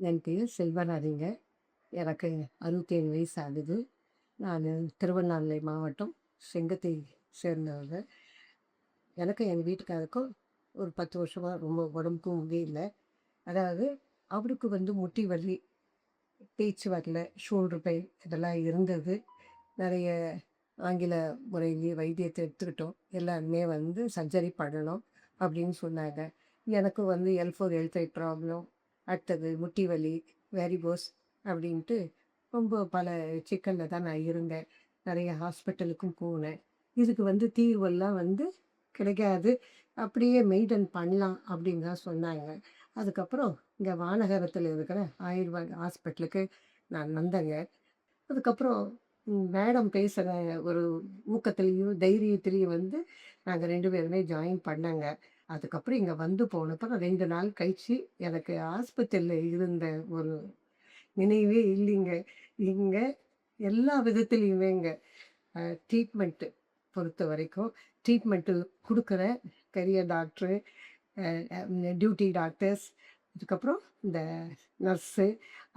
என் பேர் செல்வராணிங்க. எனக்கு 67 வயசு ஆகுது. நான் திருவண்ணாமலை மாவட்டம் செங்கத்தை சேர்ந்தவங்க. எனக்கும் எங்கள் வீட்டுக்காருக்கும் ஒரு 10 வருஷமா ரொம்ப உடம்புக்கும் முடியல. அதாவது அவருக்கு முட்டி வலி, பேச்சு வரல, ஷோல்டர் பெயின் இதெல்லாம் இருந்தது. நிறைய ஆங்கில முறையிலேயே வைத்தியத்தை எடுத்துக்கிட்டோம். எல்லாருமே சர்ஜரி பண்ணணும் அப்படின்னு சொன்னாங்க. எனக்கு L4, L5 ப்ராப்ளம், அடுத்தது முட்டி வலி, வேரிகோஸ் அப்படின்ட்டு ரொம்ப பல சிக்கலில் தான் நான் இருந்தேன். நிறைய ஹாஸ்பிட்டலுக்கும் போனேன். இதுக்கு தீர்வெல்லாம் கிடைக்காது, அப்படியே மெயின்டைன் பண்ணலாம் அப்படின்னு தான் சொன்னாங்க. அதுக்கப்புறம் இங்கே வானகரத்தில் இருக்கிற ஆயுர்வேத ஹாஸ்பிட்டலுக்கு நான் வந்தேங்க. அதுக்கப்புறம் மேடம் பேசுகிற ஒரு ஊக்கத்துலேயும் தைரியத்துலேயும் நாங்கள் 2 பேருமே ஜாயின் பண்ணாங்க. அதுக்கப்புறம் இங்கே போனப்போ 2 நாள் கழிச்சு எனக்கு ஆஸ்பத்திரியில் இருந்த ஒரு நினைவே இல்லைங்க. இங்கே எல்லா விதத்துலேயுமேங்க ட்ரீட்மெண்ட்டு பொறுத்த வரைக்கும் ட்ரீட்மெண்ட்டு கொடுக்குற பெரிய டாக்டரு, டியூட்டி டாக்டர்ஸ், அதுக்கப்புறம் இந்த நர்ஸு,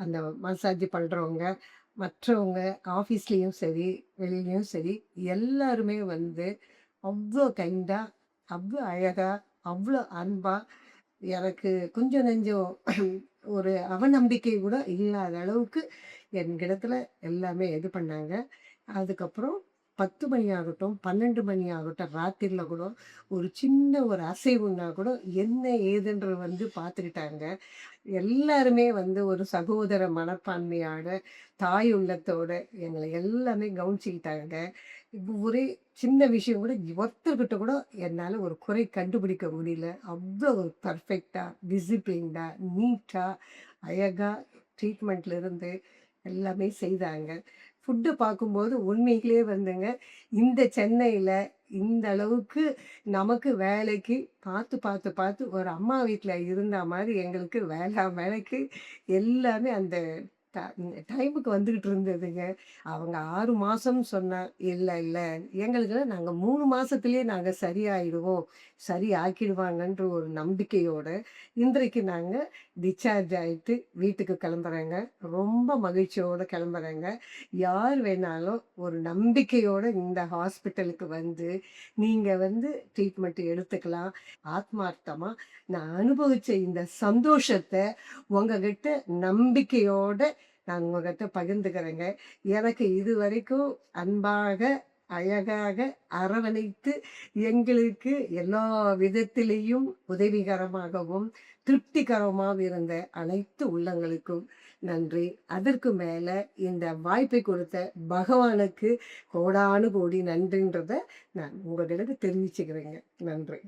அந்த மசாஜ் பண்ணுறவங்க, மற்றவங்க ஆஃபீஸ்லேயும் சரி வெளியிலையும் சரி எல்லாருமே அவ்வளோ கைண்டாக, அவ்வளோ அழகாக, அவ்வளோ அன்பாக, எனக்கு கொஞ்சம் நெஞ்சம் ஒரு அவநம்பிக்கை கூட இல்லாத அளவுக்கு என்கிடத்துல எல்லாமே இது பண்ணாங்க. அதுக்கப்புறம் 10 மணி ஆகட்டும், 12 மணி ஆகட்டும், ராத்திரியில் கூட ஒரு சின்ன ஒரு அசைவுன்னா கூட என்ன ஏதுன்ற பார்த்துக்கிட்டாங்க. எல்லாருமே ஒரு சகோதர மனப்பான்மையோட, தாய் உள்ளத்தோட எங்களை எல்லாமே கவனிச்சுக்கிட்டாங்க. இப்போ ஒரே சின்ன விஷயம் கூட ஒருத்தர்கிட்ட கூட என்னால் ஒரு குறை கண்டுபிடிக்க முடியல. அவ்வளோ ஒரு பர்ஃபெக்டாக, டிசிப்ளின்டாக, நீட்டாக, அழகாக ட்ரீட்மெண்ட்லேருந்து எல்லாமே செய்தாங்க. ஃபுட்டு பார்க்கும்போது உண்மையிலே இந்த சென்னையில் இந்த அளவுக்கு நமக்கு வேலைக்கு பார்த்து பார்த்து பார்த்து ஒரு அம்மா வீட்டில் இருந்த மாதிரி எங்களுக்கு வேலைக்கு எல்லாமே அந்த டைமுக்கு வந்துக்கிட்டு இருந்ததுங்க. அவங்க 6 மாதம்னு சொன்னா, இல்லை இல்லை எங்களுக்கெல்லாம் நாங்கள் 3 மாதத்துலேயே நாங்கள் சரியாயிடுவோம், சரி ஆக்கிடுவாங்கன்ற ஒரு நம்பிக்கையோட இன்றைக்கு நாங்கள் டிஸ்சார்ஜ் ஆகிட்டு வீட்டுக்கு கிளம்புறேங்க. ரொம்ப மகிழ்ச்சியோடு கிளம்புறேங்க. யார் வேணாலும் ஒரு நம்பிக்கையோடு இந்த ஹாஸ்பிட்டலுக்கு நீங்கள் ட்ரீட்மெண்ட் எடுத்துக்கலாம். ஆத்மார்த்தமாக நான் அனுபவித்த இந்த சந்தோஷத்தை உங்ககிட்ட நம்பிக்கையோட நான் உங்ககிட்ட பகிர்ந்துக்கிறேங்க. எனக்கு இது வரைக்கும் அன்பாக, அழகாக அரவணைத்து எங்களுக்கு எல்லா விதத்திலேயும் உதவிகரமாகவும் திருப்திகரமாக இருந்த அனைத்து உள்ளங்களுக்கும் நன்றி. அதற்கு மேல இந்த வாய்ப்பை கொடுத்த பகவானுக்கு கோடானு கோடி நன்றின்றதை நான் உங்களிடம் தெரிவிச்சுக்கிறேங்க. நன்றி.